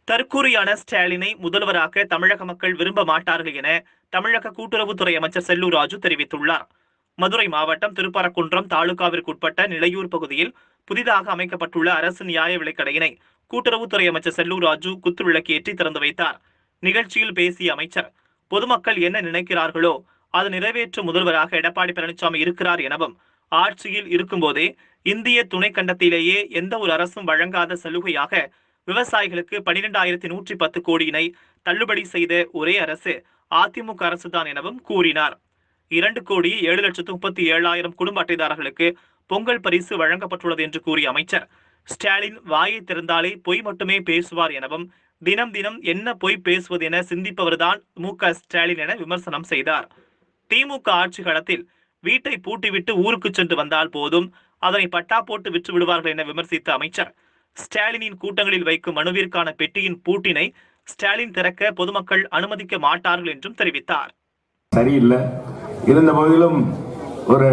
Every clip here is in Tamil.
தற்கூரியான ஸ்டாலினை முதல்வராக தமிழக மக்கள் விரும்ப மாட்டார்கள் என தமிழக கூட்டுறவுத்துறை அமைச்சர் செல்லூர் ராஜு தெரிவித்துள்ளார். மதுரை மாவட்டம் திருப்பரங்குன்றம் தாலுகாவிற்குட்பட்ட நிலையூர் பகுதியில் புதிதாக அமைக்கப்பட்டுள்ள அரசு நியாய விலைக்கடையினை கூட்டுறவுத்துறை அமைச்சர் செல்லூர் ராஜு குத்துவிளக்கேற்றி திறந்து வைத்தார். நிகழ்ச்சியில் பேசிய அமைச்சர், பொதுமக்கள் என்ன நினைக்கிறார்களோ அதை நிறைவேற்றும் முதல்வராக எடப்பாடி பழனிசாமி இருக்கிறார் எனவும், ஆட்சியில் இருக்கும்போதே இந்திய துணைக்கண்டத்திலேயே எந்த ஒரு அரசும் வழங்காத சலுகையாக விவசாயிகளுக்கு 12,110 கோடியினை தள்ளுபடி செய்த ஒரே அரசு அதிமுக அரசுதான் எனவும் கூறினார். 2,07,37,000 குடும்ப அட்டைதாரர்களுக்கு பொங்கல் பரிசு வழங்கப்பட்டுள்ளது என்று கூறிய அமைச்சர், ஸ்டாலின் வாயை திறந்தாலே பொய் மட்டுமே பேசுவார் எனவும், தினம் தினம் என்ன பொய் பேசுவது என சிந்திப்பவர்தான் மு.க. ஸ்டாலின் என விமர்சனம் செய்தார். திமுக ஆட்சி காலத்தில் வீட்டை பூட்டிவிட்டு ஊருக்கு சென்று வந்தால் போதும், அதனை பட்டா போட்டு விற்று விடுவார்கள் என விமர்சித்த அமைச்சர், ஸ்டாலினின் கூட்டங்களில் வைக்கும் மனுவிற்கான பெட்டியின் பூட்டினை ஸ்டாலின் திறக்க பொதுமக்கள் அனுமதிக்க மாட்டார்கள் என்றும் தெரிவித்தார். சரியில்லை. இருந்த போதிலும் ஒரு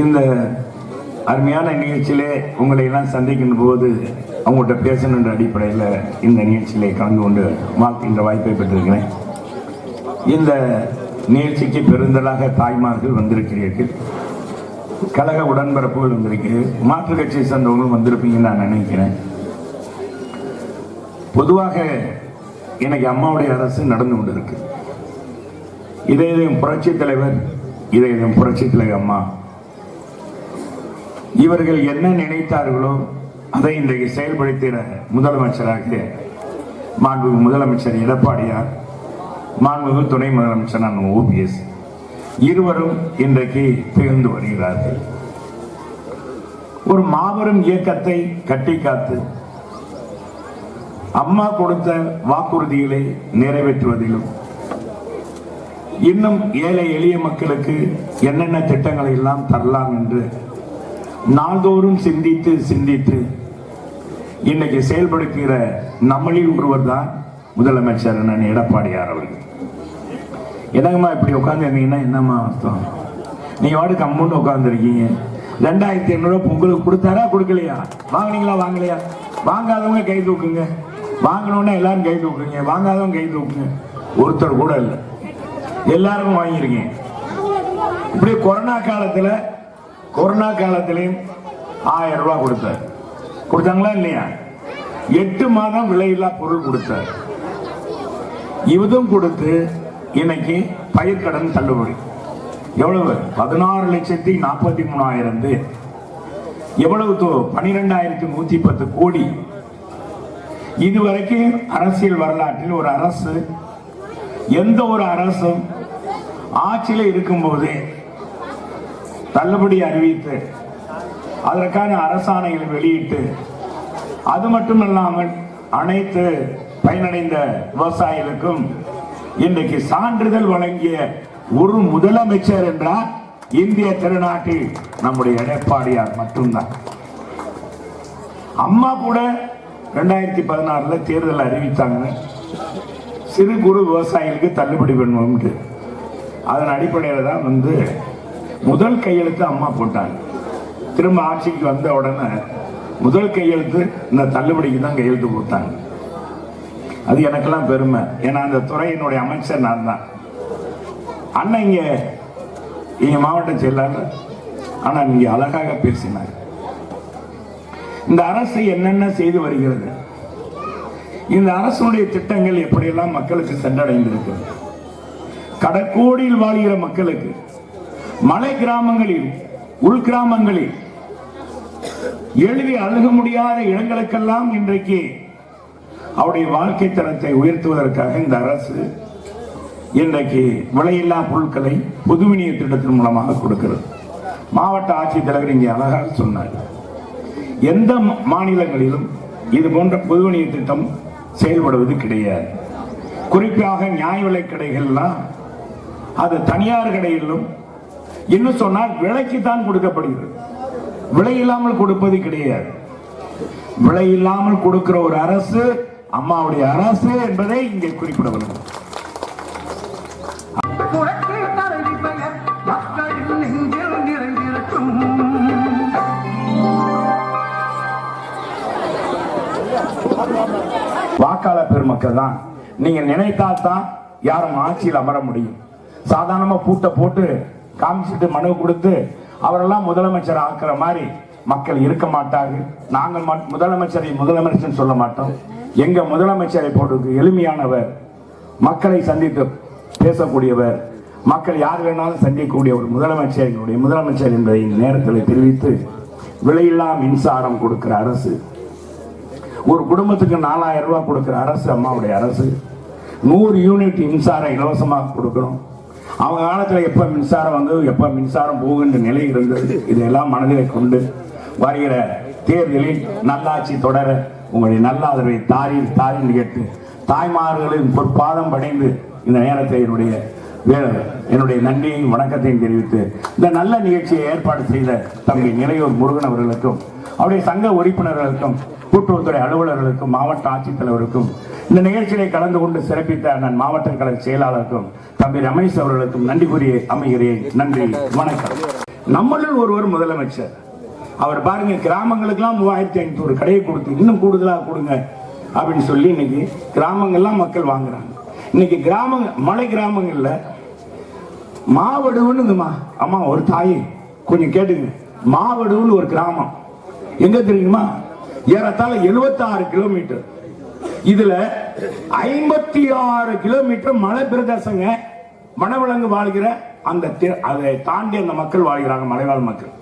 இந்த அருமையான நிகழ்ச்சியிலே உங்களை எல்லாம் சந்திக்கின்ற போது அவங்கள்ட்ட பேசணுன்ற அடிப்படையில் இந்த நிகழ்ச்சியிலே கலந்து கொண்டு வாழ்க்கின்ற வாய்ப்பை பெற்றிருக்கிறேன். இந்த நிகழ்ச்சிக்கு பெருந்தலாக தாய்மார்கள் வந்திருக்கிறீர்கள், கழக உடன்பிறப்புகள் வந்திருக்கிறது, மாற்றுக் கட்சியை சேர்ந்தவங்களும் வந்திருப்பீங்கன்னு நான் நினைக்கிறேன். பொதுவாக எனக்கு அம்மாவுடைய அரசு நடந்து கொண்டிருக்கு. இதயம் புரட்சி தலைவர், இதயம் புரட்சி தலைவர் அம்மா இவர்கள் என்ன நினைத்தார்களோ அதை இன்றைக்கு செயல்படுத்துகிற முதலமைச்சராக மாண்புமிகு முதலமைச்சர் எடப்பாடியார், மாண்புமிகு துணை முதலமைச்சர் OPS இருவரும் இன்றைக்கு திகழ்ந்து வருகிறார்கள். ஒரு மாபெரும் இயக்கத்தை கட்டி காத்து அம்மா கொடுத்த வாக்குறுதிகளை நிறைவேற்றுவதிலும், இன்னும் ஏழை எளிய மக்களுக்கு என்னென்ன திட்டங்களை எல்லாம் தரலாம் என்று நாள்தோறும் சிந்தித்து சிந்தித்து இன்னைக்கு செயல்படுத்துகிற நம்மளில் ஒருவர் தான் முதலமைச்சர் எடப்பாடியார் அவர்கள். என்னங்கம்மா இப்படி உட்காந்துருந்தீங்கன்னா என்னம்மா அர்த்தம்? நீங்க வாட்டுக்கு அம்மன்னு உட்காந்துருக்கீங்க. 2,500 பொங்கலுக்கு கொடுத்தாரா கொடுக்கலையா? வாங்கினீங்களா வாங்கலையா? வாங்காதவங்க கை தூக்குங்க, வாங்கினோன்னா எல்லாரும் கை தூக்குங்க, வாங்காதவங்க கை தூக்குங்க. ஒருத்தர் கூட இல்லை, எல்லாருக்கும் வாங்கியிருக்கீங்க. இப்படி கொரோனா காலத்திலையும் 1000 ரூபாய் கொடுத்தார். கொடுத்தாங்களா இல்லையா? 8 மாதம் விலையில்லா பொருள் கொடுத்தார். இதுவும் கொடுத்து இன்னைக்கு பயிர்க்கடன் தள்ளுபடி எவ்வளவு? 16,43,000. எவ்வளவு? 12,110 கோடி. இதுவரைக்கும் அரசியல் வரலாற்றில் ஒரு அரசு, எந்த ஒரு அரசும் ஆட்சியில் இருக்கும் போதே தள்ளுபடி அறிவித்து அதற்கான அரசாணைகளை வெளியிட்டு, அது மட்டுமல்லாமல் அனைத்து பயனடைந்த விவசாயிகளுக்கும் இன்றைக்கு சான்றிதழ் வழங்கிய ஒரு முதலமைச்சர் என்றால் இந்திய திருநாட்டில் நம்முடைய எடப்பாடியார் மட்டும்தான். அம்மா கூட 2016 தேர்தல் அறிவித்தாங்க, சிறு குறு விவசாயிகளுக்கு தள்ளுபடி பண்ணுவோம். அதன் அடிப்படையில் தான் முதல் கையெழுத்து அம்மா போட்டாங்க. திரும்ப ஆட்சிக்கு வந்த உடனே முதல் கையெழுத்து இந்த தள்ளுபடிக்கு தான் கையெழுத்து போட்டாங்க. அது எனக்கெல்லாம் பெருமை. ஏன்னா அந்த துறையினுடைய அமைச்சர் நான் தான். அண்ணன் இங்க மாவட்ட செயலாளர், ஆனா இங்க அழகாக பேசினார். இந்த அரசு என்னென்ன செய்து வருகிறது, இந்த அரசுடைய திட்டங்கள் எப்படியெல்லாம் மக்களுக்கு சென்றடைந்திருக்கிறது. கடற்கோடியில் வாழ்கிற மக்களுக்கு, மலை கிராமங்களில், உள்கிராமங்களில், எழுதி அணுக முடியாத இடங்களுக்கெல்லாம் இன்றைக்கு அவருடைய வாழ்க்கை தரத்தை உயர்த்துவதற்காக இந்த அரசு இன்றைக்கு விலையில்லா பொருட்களை பொது விநியோக திட்டத்தின் மூலமாக கொடுக்கிறது. மாவட்ட ஆட்சித்தலைவர் இங்கே அழகாக சொன்னார், எந்த மாநிலங்களிலும் இது போன்ற பொது விநியோக திட்டம் செயல்படுவது கிடையாது. குறிப்பாக நியாய விலை கடைகள்லாம் அது தனியார் கடையிலும், இன்னும் சொன்னால் விலைக்குத்தான் கொடுக்கப்படுகிறது, விலை இல்லாமல் கொடுப்பது கிடையாது. விலை இல்லாமல் கொடுக்கிற ஒரு அரசு அம்மாவுடைய அரசு என்பதை இங்கே குறிப்பிட வேண்டும். வாக்காளர் பெருமக்கள் தான். நீங்க நினைத்தால் தான் யாரும் ஆட்சியில் அமர முடியும். சாதாரணமா பூட்டை போட்டு காமிச்சிட்டு மனு கொடுத்து அவரெல்லாம் முதலமைச்சர் ஆக்குற மாதிரி மக்கள் இருக்க மாட்டார்கள். நாங்கள் முதலமைச்சர் சொல்ல மாட்டோம். எங்க முதலமைச்சரை போட்டு எளிமையானவர், மக்களை சந்தித்து பேசக்கூடியவர், மக்கள் யார் வேணாலும் சந்திக்கக்கூடிய ஒரு முதலமைச்சர் என்பதை நேரத்தில் தெரிவித்து, விலையில்லா மின்சாரம் கொடுக்கிற அரசு, ஒரு குடும்பத்துக்கு 4000 ரூபாய் கொடுக்கிற அரசு அம்மாவுடைய அரசு. 100 யூனிட் மின்சாரம் இலவசமாக கொடுக்கணும். அவங்க காலத்தில் எப்ப மின்சாரம் வந்து எப்ப மின்சாரம் போகுன்ற நிலை இருந்தது. இதெல்லாம் மனதில் கொண்டு வருகிற தேர்தலில் நல்லாட்சி தொடர உங்களுடைய நல்ல ஆதரவை தாரில் கேட்டு தாய்மார்களின் பொற்பாதம் படைந்து இந்த நேரத்தை என்னுடைய நன்றியையும் வணக்கத்தையும் தெரிவித்து இந்த நல்ல நிகழ்ச்சியை ஏற்பாடு செய்த தம்பி நிலையூர் முருகன் அவர்களுக்கும், அவருடைய சங்க உறுப்பினர்களுக்கும், கூட்டுறவுத்துறை அலுவலர்களுக்கும், மாவட்ட ஆட்சித்தலைவருக்கும், இந்த நிகழ்ச்சியை கலந்து கொண்டு சிறப்பித்த நான் மாவட்ட கழக செயலாளருக்கும் தம்பி ரமேஷ் அவர்களுக்கும் நன்றி கூறி அமைகிறேன். நன்றி, வணக்கம். நம்மளும் ஒருவர் முதலமைச்சர். அவர் பாருங்க, கிராமங்களுக்கெல்லாம் 3500 கடையை கொடுத்து இன்னும் கூடுதலாக கொடுங்க அப்படின்னு சொல்லி இன்னைக்கு கிராமங்கள்லாம் மக்கள் வாங்குறாங்க. இன்னைக்கு மலை கிராமங்கள்ல மாவடுவுன்னு அம்மா ஒரு தாய் கொஞ்சம் கேட்டுங்க. மாவடுவுன்னு ஒரு கிராமம் எங்க தெரியுமா? ஏறத்தாழ 76 கிலோமீட்டர். இதுல 56 கிலோமீட்டர் மலை பிரதேசங்க. வனவிலங்கு வாழ்கிற அதை தாண்டி அந்த மக்கள் வாழ்கிறாங்க, மலைவாழ் மக்கள்.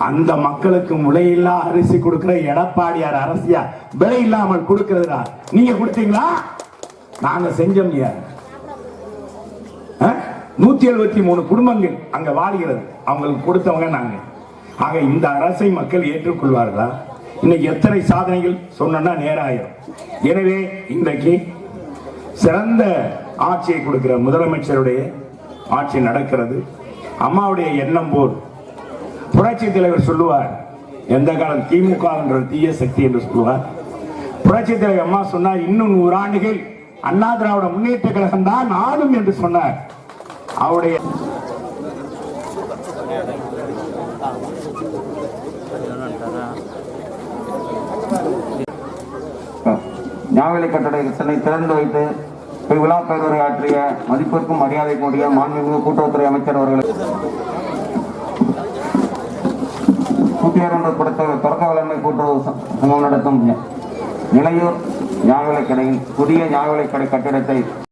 அந்த மக்களுக்கு விலையில்லா அரிசி கொடுக்கிற எடப்பாடியார் அரசியா விலை இல்லாமல் கொடுக்கிறதா? நீங்க கொடுத்தீங்களா? நாங்க செஞ்சோம். 173 குடும்பங்கள் அங்க வாழ்கிறது, அவங்களுக்கு கொடுத்தவங்க நாங்க. ஆக இந்த அரசை மக்கள் ஏற்றுக்கொள்வார்களா? இன்னைக்கு எத்தனை சாதனைகள் சொன்னா நேராயிரம். எனவே இன்றைக்கு சிறந்த ஆட்சியை கொடுக்கிற முதலமைச்சருடைய ஆட்சி நடக்கிறது. அம்மாவுடைய எண்ணம் போல் புரட்சி தலைவர் சொல்லுவார், எந்த காலம் திமுக என்ற தீய சக்தி என்று சொல்லுவார். புரட்சி தலைவர் அம்மா சொன்னார், இன்னும் 100 ஆண்டுகள் அண்ணா திராவிட முன்னேற்ற கழகம் தான் ஆளும் என்று சொன்னார். அவருடைய ஞாவிலை கட்டடத்தை திறந்து வைத்து விழா பேருரை ஆற்றிய மதிப்பிற்கும் மரியாதை கூடிய மாண்புமிகு கூட்டுறவுத்துறை அமைச்சர் அவர்களுக்கு 102 தொடக்க வேளாண்மை கூட்டுறவு சங்கம் நடத்தும் நிலையூர் ஞாவிலை கடையின் புதிய ஞாவிலை கடை கட்டிடத்தை